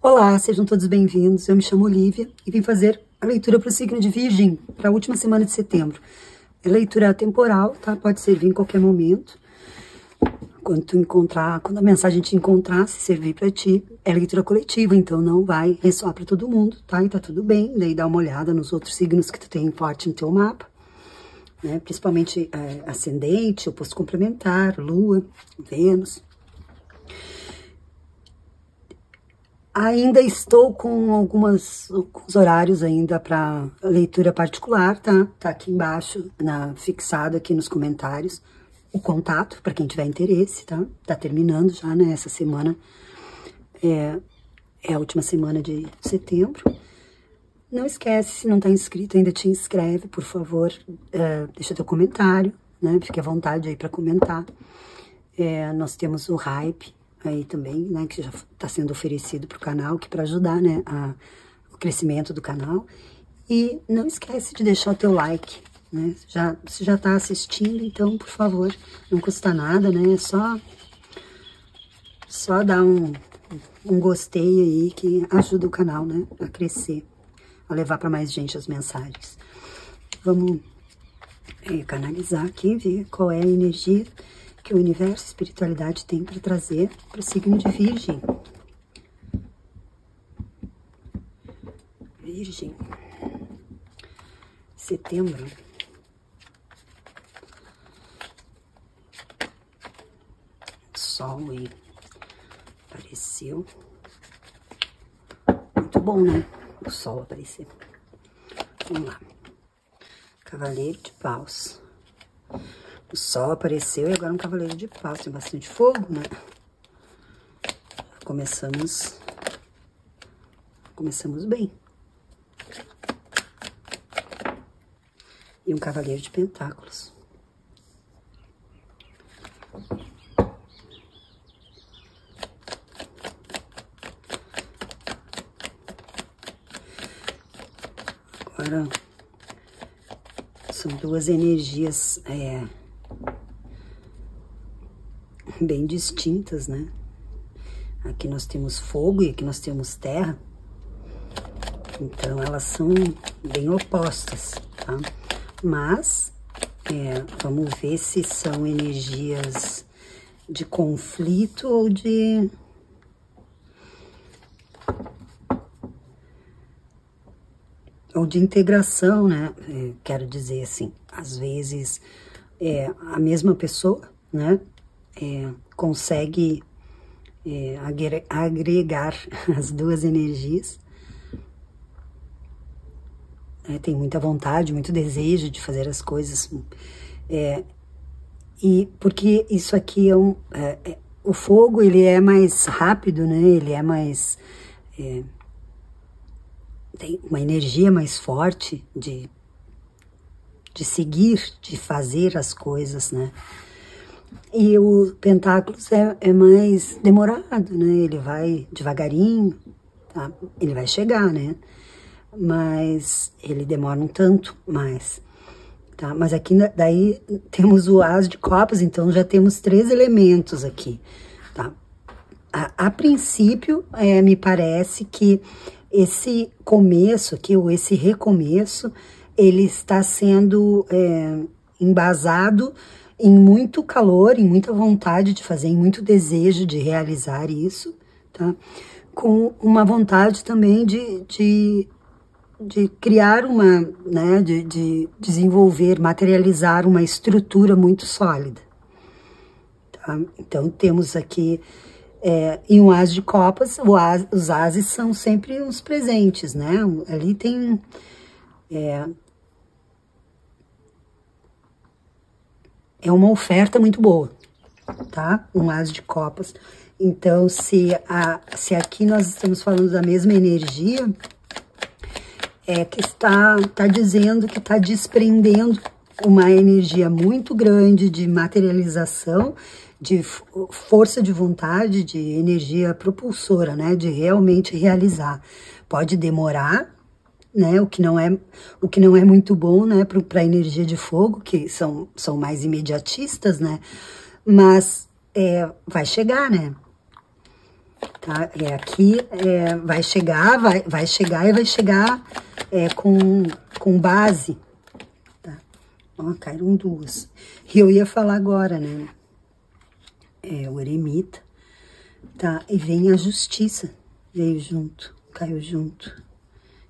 Olá, sejam todos bem-vindos. Eu me chamo Olivia e vim fazer a leitura para o signo de Virgem, para a última semana de setembro. É leitura temporal, tá? Pode servir em qualquer momento. Quando a mensagem te encontrar, se servir para ti, é leitura coletiva, então não vai ressoar para todo mundo, tá? E tá tudo bem, daí dá uma olhada nos outros signos que tu tem forte no teu mapa, né? Principalmente ascendente, oposto complementar, Lua, Vênus. Ainda estou com alguns horários ainda para leitura particular, tá? Tá aqui embaixo, fixado aqui nos comentários, o contato, para quem tiver interesse, tá? Tá terminando já, né? Essa semana é a última semana de setembro. Não esquece, se não tá inscrito ainda, te inscreve, por favor. Deixa teu comentário, né? Fique à vontade aí para comentar. Nós temos o Hype aí também, né, que já está sendo oferecido para o canal, que para ajudar, né, o crescimento do canal. E não esquece de deixar o teu like, né, se já está assistindo, então, por favor, não custa nada, né, é só dar um gostei aí, que ajuda o canal, né, a crescer, a levar para mais gente as mensagens. Vamos canalizar aqui, ver qual é a energia que o universo, a espiritualidade tem para trazer para o signo de Virgem. Virgem. Setembro. Sol aí. Apareceu. Muito bom, né? O sol aparecer. Vamos lá. Cavaleiro de Paus. O sol apareceu e agora um cavaleiro de paus, tem bastante fogo, né? Começamos bem. E um cavaleiro de pentáculos. Agora são duas energias bem distintas, né? Aqui nós temos fogo e aqui nós temos terra. Então, elas são bem opostas, tá? Mas, vamos ver se são energias de conflito ou de integração, né? Quero dizer assim, às vezes, a mesma pessoa, né? Consegue agregar as duas energias. Tem muita vontade, muito desejo de fazer as coisas. E porque isso aqui o fogo, ele é mais rápido, né? Ele é mais... tem uma energia mais forte de seguir, de fazer as coisas, né? E o pentáculos é mais demorado, né? Ele vai devagarinho, tá? Ele vai chegar, né? Mas ele demora um tanto mais, tá? Mas aqui daí temos o As de Copas, então já temos 3 elementos aqui, tá? A princípio, me parece que esse começo aqui, ou esse recomeço, ele está sendo embasado em muito calor, em muita vontade de fazer, em muito desejo de realizar isso, tá? Com uma vontade também de criar né, de desenvolver, materializar uma estrutura muito sólida, tá? Então, temos aqui, em um As de Copas, os ases são sempre os presentes, né? Ali tem... É uma oferta muito boa, tá? Um As de Copas. Então, se aqui nós estamos falando da mesma energia, que está dizendo que está desprendendo uma energia muito grande de materialização, de força de vontade, de energia propulsora, né? De realmente realizar. Pode demorar, né, o que não é muito bom, né, para a energia de fogo, que são mais imediatistas, né, mas vai chegar, né. tá? Aqui vai chegar e vai chegar com base, tá? Ó, caíram duas. E eu ia falar agora, né? O eremita, tá? E vem a justiça, veio junto, caiu junto.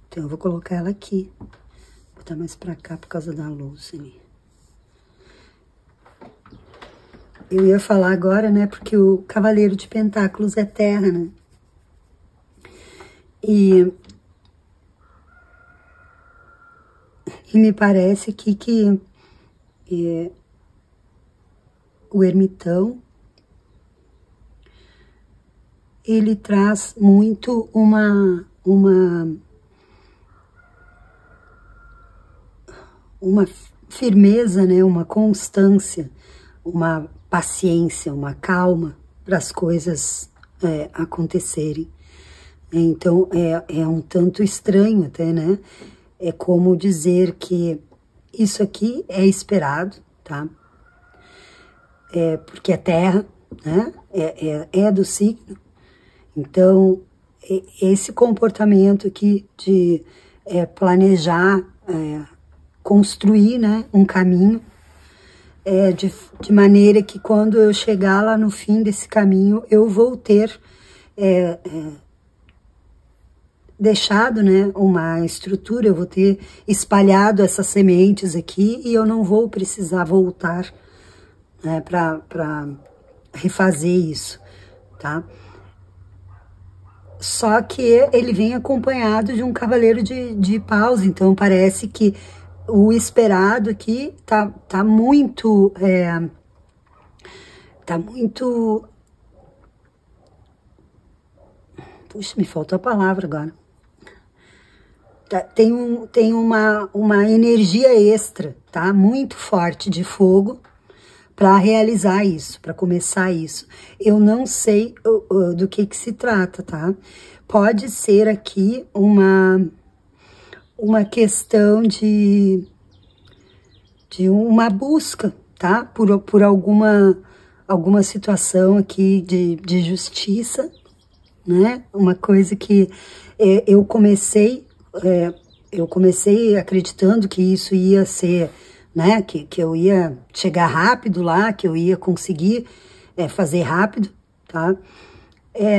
Então eu vou colocar ela aqui, vou botar mais pra cá por causa da luz ali. Eu ia falar agora, né, porque o Cavaleiro de Pentáculos é terra, né? E me parece que o ermitão, ele traz muito uma firmeza, né, uma constância, uma paciência, uma calma para as coisas acontecerem. Então, é um tanto estranho até, né? É como dizer que isso aqui é esperado, tá? Porque é terra, né? É do signo. Então, esse comportamento aqui de planejar, construir, né, um caminho, de maneira que quando eu chegar lá no fim desse caminho, eu vou ter deixado, né, uma estrutura, eu vou ter espalhado essas sementes aqui e eu não vou precisar voltar, né, para refazer isso, tá? Só que ele vem acompanhado de um cavaleiro de paus, então parece que o esperado aqui tá muito, puxa, me faltou a palavra agora. Tem uma energia extra, tá? Muito forte de fogo para realizar isso, para começar isso. Eu não sei do que se trata, tá? Pode ser aqui uma questão de uma busca, tá? Por alguma situação aqui de justiça, né? Uma coisa que eu comecei acreditando que isso ia ser, né? Que eu ia chegar rápido lá, que eu ia conseguir fazer rápido, tá?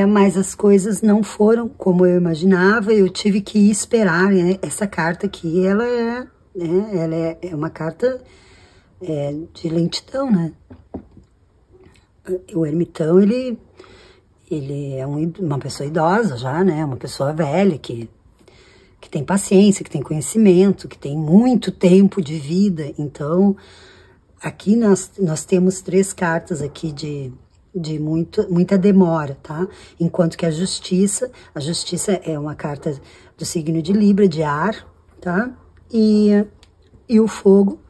Mas as coisas não foram como eu imaginava, eu tive que esperar, né? Essa carta aqui, ela é uma carta de lentidão, né? O ermitão, ele é uma pessoa idosa já, né? Uma pessoa velha que tem paciência, que tem conhecimento, que tem muito tempo de vida. Então, aqui nós temos 3 cartas aqui de muita demora, tá? Enquanto que a justiça é uma carta do signo de Libra, de ar, tá? E o fogo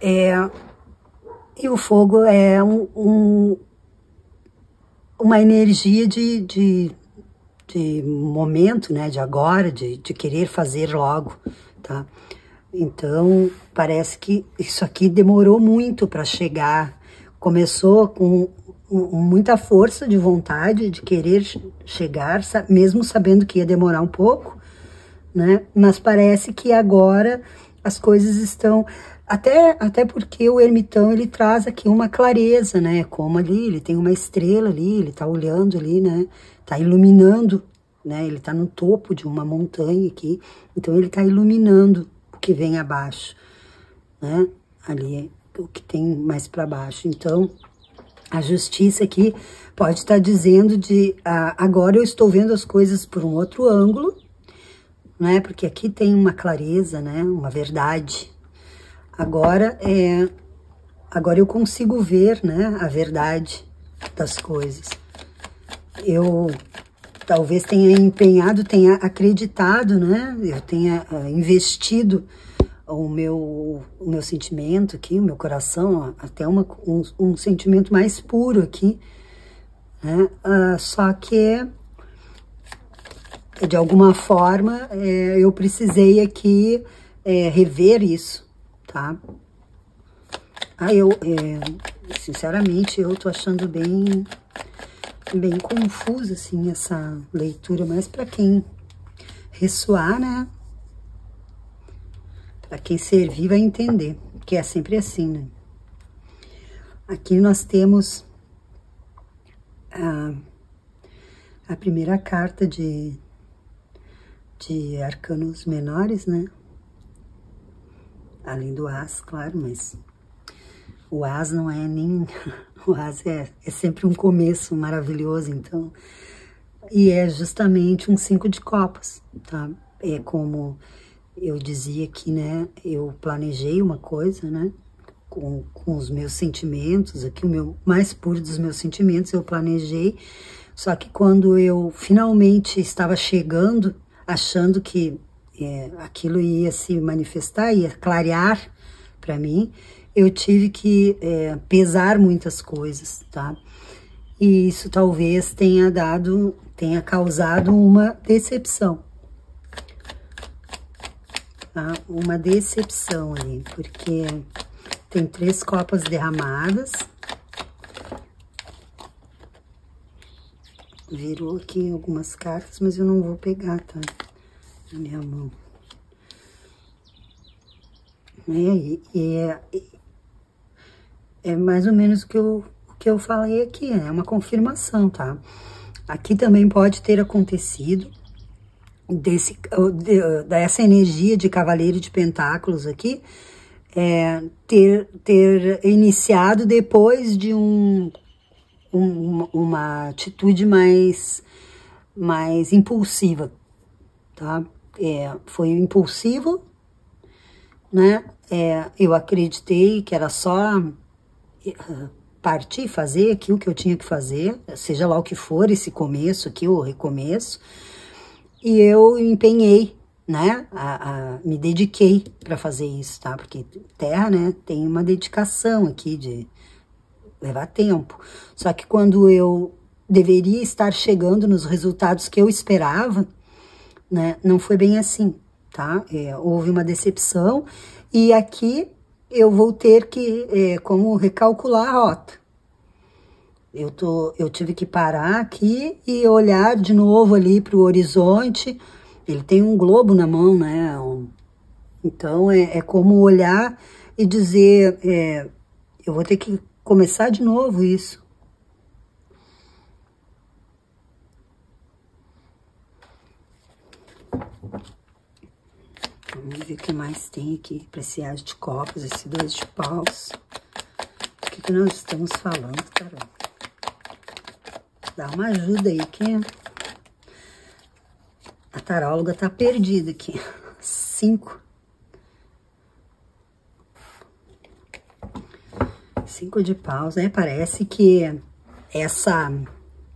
é uma energia de momento, né? De agora, de querer fazer logo, tá? Então, parece que isso aqui demorou muito para chegar. Começou com muita força de vontade, de querer chegar, mesmo sabendo que ia demorar um pouco, né? Mas parece que agora as coisas estão... Até porque o ermitão, ele traz aqui uma clareza, né? Como ali, ele tem uma estrela ali, ele tá olhando ali, né? Tá iluminando, né? Ele tá no topo de uma montanha aqui, então ele tá iluminando o que vem abaixo, né? Ali o que tem mais para baixo. Então, a justiça aqui pode estar dizendo agora eu estou vendo as coisas por um outro ângulo, né? Porque aqui tem uma clareza, né? Uma verdade. Agora eu consigo ver, né? A verdade das coisas. Eu talvez tenha empenhado, tenha acreditado, né? Eu tenha investido o meu sentimento aqui, o meu coração, até um sentimento mais puro aqui, né? Só que, de alguma forma, eu precisei aqui rever isso, tá? Sinceramente, eu tô achando bem bem confusa, assim, essa leitura, mas para quem ressoar, né? Para quem servir vai entender, que é sempre assim, né? Aqui nós temos a primeira carta de arcanos menores, né? Além do As, claro, mas o As não é nem... O As é sempre um começo maravilhoso, então... E é justamente um 5 de copas, tá? É como eu dizia aqui, né? Eu planejei uma coisa, né? Com os meus sentimentos, aqui o meu mais puro dos meus sentimentos, eu planejei. Só que quando eu finalmente estava chegando, achando que aquilo ia se manifestar, ia clarear para mim, eu tive que pesar muitas coisas, tá? E isso talvez tenha causado uma decepção, tá? Uma decepção ali, porque tem 3 copas derramadas. Virou aqui algumas cartas, mas eu não vou pegar, tá? Na minha mão. É mais ou menos o que eu falei aqui, é uma confirmação, tá? Aqui também pode ter acontecido dessa energia de Cavaleiro de Pentáculos aqui, ter iniciado depois de uma atitude mais impulsiva, tá? Foi impulsivo, né? Eu acreditei que era só partir, fazer aquilo que eu tinha que fazer, seja lá o que for, esse começo aqui, o recomeço, e eu empenhei, né? Me dediquei para fazer isso, tá? Porque Terra, né, tem uma dedicação aqui de levar tempo. Só que quando eu deveria estar chegando nos resultados que eu esperava, né, não foi bem assim, tá? Houve uma decepção e aqui eu vou ter que, como recalcular a rota. Eu tive que parar aqui e olhar de novo ali para o horizonte. Ele tem um globo na mão, né? Então, é como olhar e dizer, eu vou ter que começar de novo isso. Vamos ver o que mais tem aqui para esse As de Copas, esse 2 de Paus. O que nós estamos falando, Carol? Dá uma ajuda aí, que a taróloga tá perdida aqui. 5. 5 de Paus, né? Parece que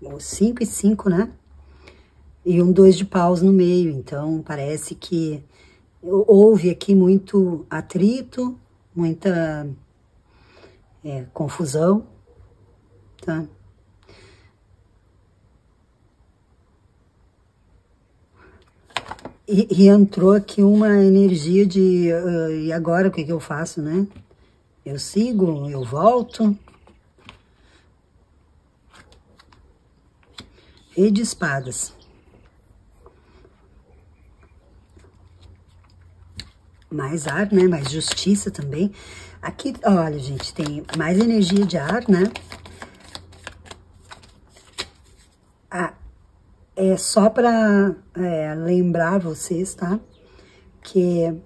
o 5 e 5, né? E um 2 de Paus no meio, então parece que houve aqui muito atrito, muita confusão, tá? E entrou aqui uma energia de, e agora o que eu faço, né? Eu sigo, eu volto. Rei de Espadas. Mais ar, né? Mais justiça também. Aqui, olha, gente, tem mais energia de ar, né? É só para lembrar vocês, tá? Que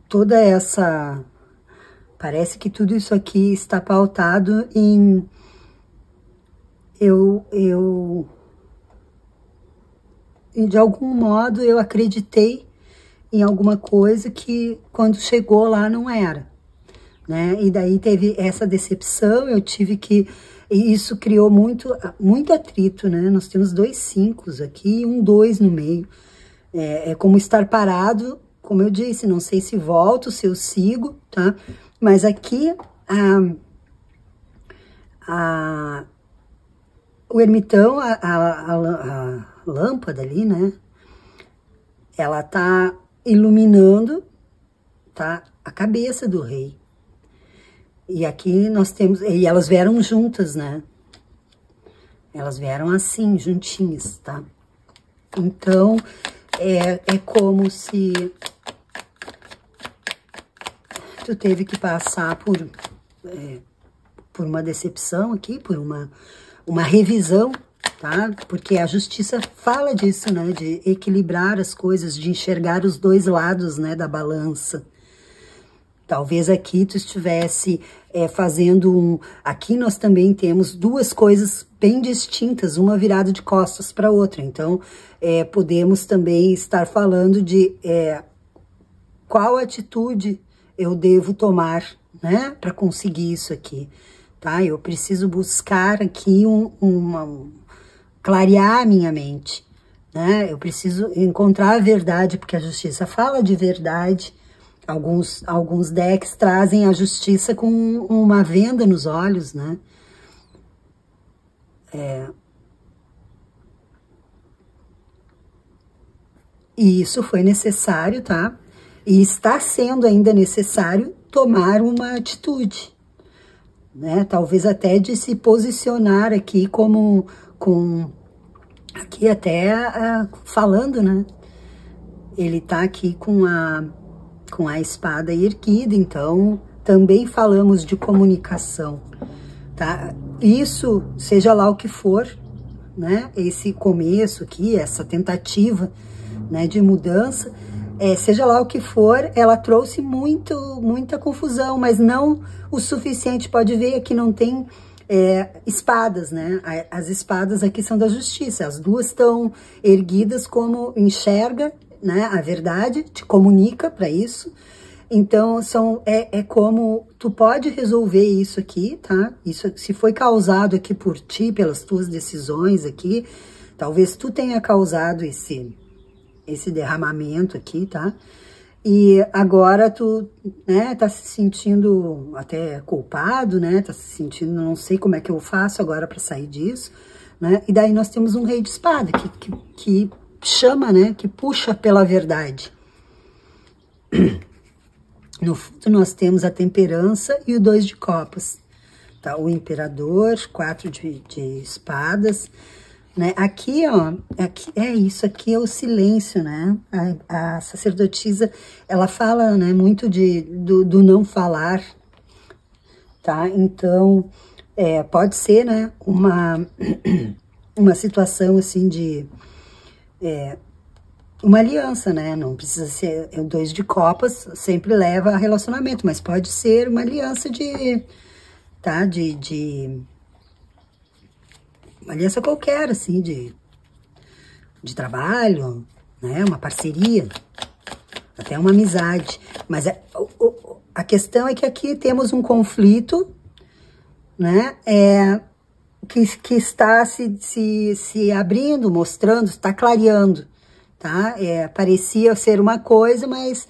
toda essa... Parece que tudo isso aqui está pautado em... de algum modo, eu acreditei em alguma coisa que quando chegou lá não era, né? E daí teve essa decepção, eu tive que... E isso criou muito atrito, né? Nós temos 2 5 aqui e um 2 no meio. É como estar parado, como eu disse, não sei se volto, se eu sigo, tá? Mas aqui, o ermitão, a lâmpada ali, né? Ela tá iluminando, tá? A cabeça do rei. E aqui nós temos... E elas vieram juntas, né? Elas vieram assim, juntinhas, tá? Então, é como se tu teve que passar por uma decepção aqui, por uma revisão, tá? Porque a justiça fala disso, né? De equilibrar as coisas, de enxergar os dois lados, né? Da balança. Talvez aqui tu estivesse fazendo Aqui nós também temos duas coisas bem distintas, uma virada de costas para outra. Então, podemos também estar falando de qual atitude eu devo tomar, né? Para conseguir isso aqui, tá? Eu preciso buscar aqui clarear a minha mente, né? Eu preciso encontrar a verdade, porque a justiça fala de verdade. Alguns decks trazem a justiça com uma venda nos olhos, né? E isso foi necessário, tá? E está sendo ainda necessário tomar uma atitude, né? Talvez até de se posicionar aqui aqui até falando, né? Ele tá aqui com a espada erguida, então também falamos de comunicação, tá? Isso, seja lá o que for, né? Esse começo aqui, essa tentativa, né, de mudança, seja lá o que for, ela trouxe muita confusão, mas não o suficiente. Pode ver que não tem espadas, né? As espadas aqui são da justiça, as duas estão erguidas como enxerga, né, a verdade, te comunica para isso. Então, como tu pode resolver isso aqui, tá? Isso, se foi causado aqui por ti, pelas tuas decisões aqui, talvez tu tenha causado esse derramamento aqui, tá? E agora tu, né, tá se sentindo até culpado, né? Tá se sentindo, não sei como é que eu faço agora para sair disso, né? E daí nós temos um rei de espada que chama, né? Que puxa pela verdade. No fundo, nós temos a temperança e o 2 de copas, tá? O imperador, 4 de espadas, né? Aqui, ó, isso aqui é o silêncio, né? A sacerdotisa, ela fala, né, muito do não falar, tá? Então, pode ser, né, uma situação, assim, de... uma aliança, né? Não precisa ser... O 2 de copas sempre leva a relacionamento, mas pode ser uma aliança tá? Uma aliança qualquer, assim, de trabalho, né? Uma parceria, até uma amizade. Mas a questão é que aqui temos um conflito, né? Que está se abrindo, mostrando, está clareando, tá? Parecia ser uma coisa, mas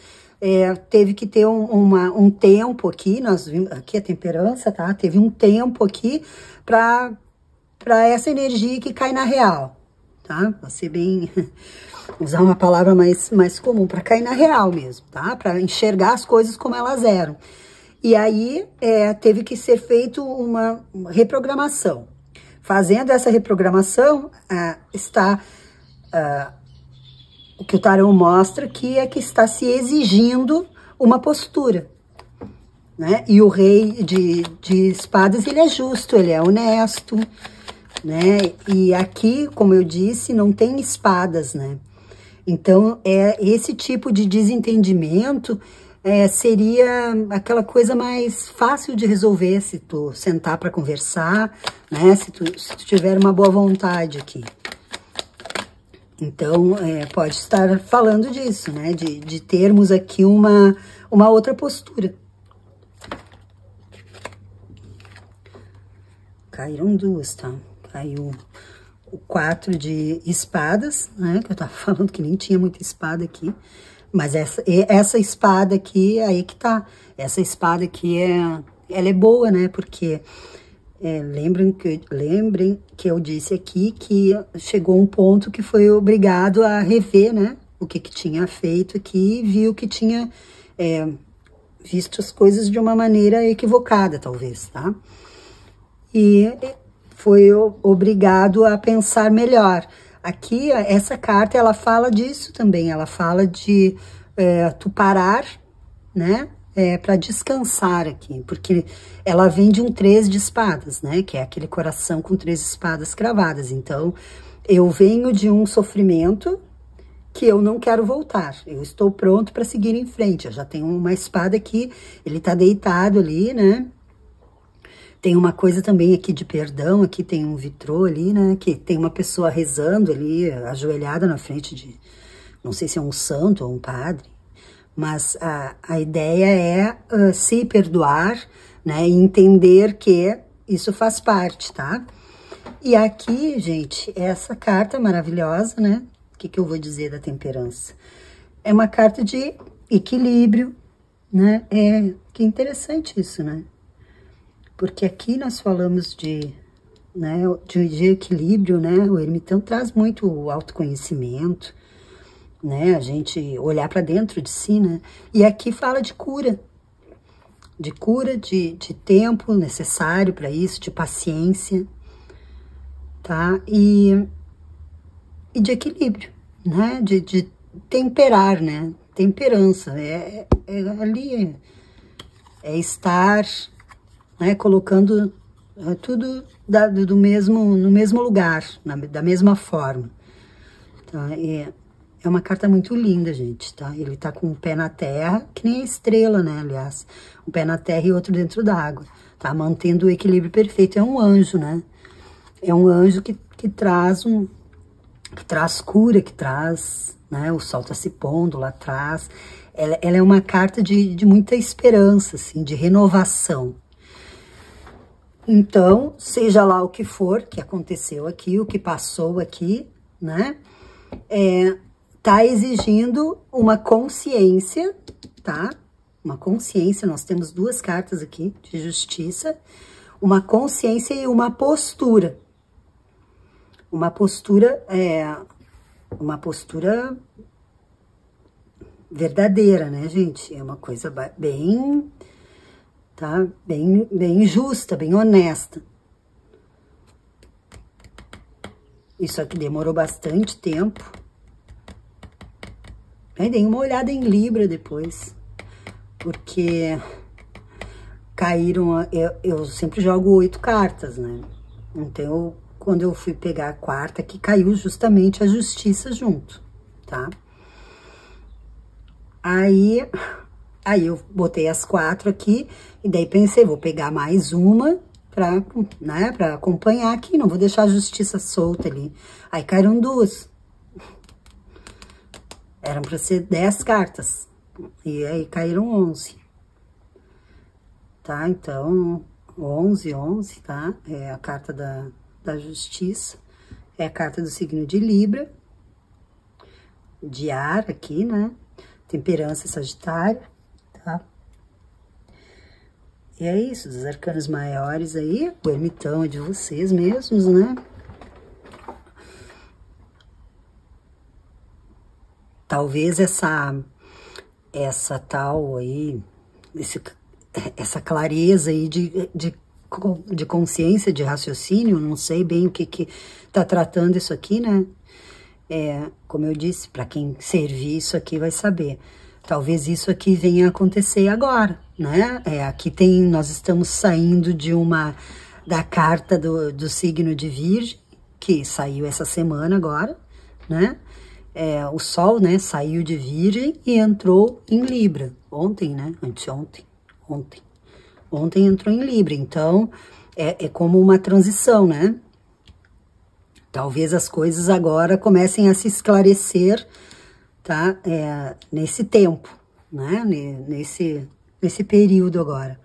teve que ter um tempo aqui, nós vimos aqui a temperança, tá? Teve um tempo aqui para essa energia que cai na real, tá? Vou ser bem... usar uma palavra mais comum, para cair na real mesmo, tá? Para enxergar as coisas como elas eram. E aí, teve que ser feito uma reprogramação. Fazendo essa reprogramação, o que o tarô mostra que está se exigindo uma postura, né? E o rei de espadas, ele é justo, ele é honesto, né? E aqui, como eu disse, não tem espadas, né? Então, esse tipo de desentendimento seria aquela coisa mais fácil de resolver se tu sentar para conversar, né? Se tu tiver uma boa vontade aqui. Então, pode estar falando disso, né? De termos aqui uma outra postura. Caíram duas, tá? Caiu o 4 de espadas, né? Que eu tava falando que nem tinha muita espada aqui. Mas essa espada aqui, aí que tá. Essa espada aqui, ela é boa, né? Porque... lembrem que eu disse aqui que chegou um ponto que foi obrigado a rever, né, o que tinha feito aqui, viu que tinha visto as coisas de uma maneira equivocada, talvez, tá? E foi obrigado a pensar melhor. Aqui, essa carta, ela fala disso também, ela fala de tu parar, né? Para descansar aqui, porque ela vem de um 3 de espadas, né? Que é aquele coração com 3 espadas cravadas. Então, eu venho de um sofrimento que eu não quero voltar. Eu estou pronto para seguir em frente. Eu já tenho uma espada aqui, ele tá deitado ali, né? Tem uma coisa também aqui de perdão, aqui tem um vitrô ali, né? Que tem uma pessoa rezando ali, ajoelhada na frente de, não sei se é um santo ou um padre, mas a ideia é se perdoar, né? E entender que isso faz parte, tá? E aqui, gente, essa carta maravilhosa, né? O que eu vou dizer da temperança? É uma carta de equilíbrio, né? Que interessante isso, né? Porque aqui nós falamos né, de equilíbrio, né? O ermitão traz muito o autoconhecimento, né? A gente olhar para dentro de si, né? E aqui fala de cura, de tempo necessário para isso, de paciência, tá? E de equilíbrio, né? De temperar, né? Temperança, ali, estar, né? Colocando tudo no mesmo lugar, da mesma forma, tá? É uma carta muito linda, gente, tá? Ele tá com um pé na terra, que nem a estrela, né, aliás. Um pé na terra e outro dentro d'água, tá? Mantendo o equilíbrio perfeito. É um anjo, né? É um anjo que traz cura, que traz, né? O sol tá se pondo lá atrás. Ela é uma carta de muita esperança, assim, de renovação. Então, seja lá o que for que aconteceu aqui, o que passou aqui, né? Tá exigindo uma consciência, tá? Uma consciência, nós temos 2 cartas aqui de justiça, uma consciência e uma postura. Uma postura verdadeira, né, gente? É uma coisa bem, tá? Bem justa, bem honesta. Isso aqui demorou bastante tempo. Aí dei uma olhada em Libra depois, porque caíram, eu sempre jogo 8 cartas, né? Então, quando eu fui pegar a quarta, que caiu justamente a justiça junto, tá? Aí eu botei as 4 aqui, e daí pensei, vou pegar mais uma pra, né, pra acompanhar aqui, não vou deixar a justiça solta ali. Aí caíram 2. Eram para ser 10 cartas, e aí caíram 11, tá? Então, 11, tá? É a carta da justiça, é a carta do signo de Libra, de ar aqui, né? Temperança Sagitário, tá? E é isso, dos arcanos maiores aí, o ermitão é de vocês mesmos, né? Talvez essa tal aí, essa clareza aí de consciência, de raciocínio, não sei bem o que tá tratando isso aqui, né? Como eu disse, para quem servir isso aqui vai saber. Talvez isso aqui venha a acontecer agora, né? Aqui nós estamos saindo da carta do signo de Virgem, que saiu essa semana agora, né? O Sol, né, saiu de Virgem e entrou em Libra. Ontem, né? Anteontem. Ontem entrou em Libra. Então, é como uma transição, né? Talvez as coisas agora comecem a se esclarecer, tá? Nesse tempo, né? Nesse período agora.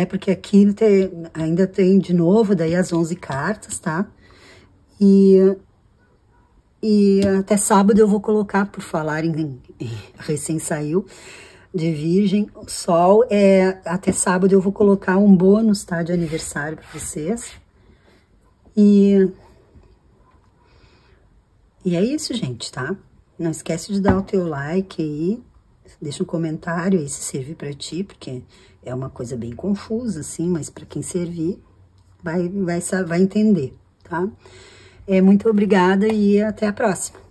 Porque aqui ainda tem, de novo, daí as 11 cartas, tá? E até sábado eu vou colocar, por falar recém saiu de Virgem, o Sol, até sábado eu vou colocar um bônus, tá, de aniversário para vocês. E é isso, gente, tá? Não esquece de dar o teu like aí, Deixa um comentário aí se servir pra ti, porque é uma coisa bem confusa, assim, mas pra quem servir, vai entender, tá? Muito obrigada e até a próxima.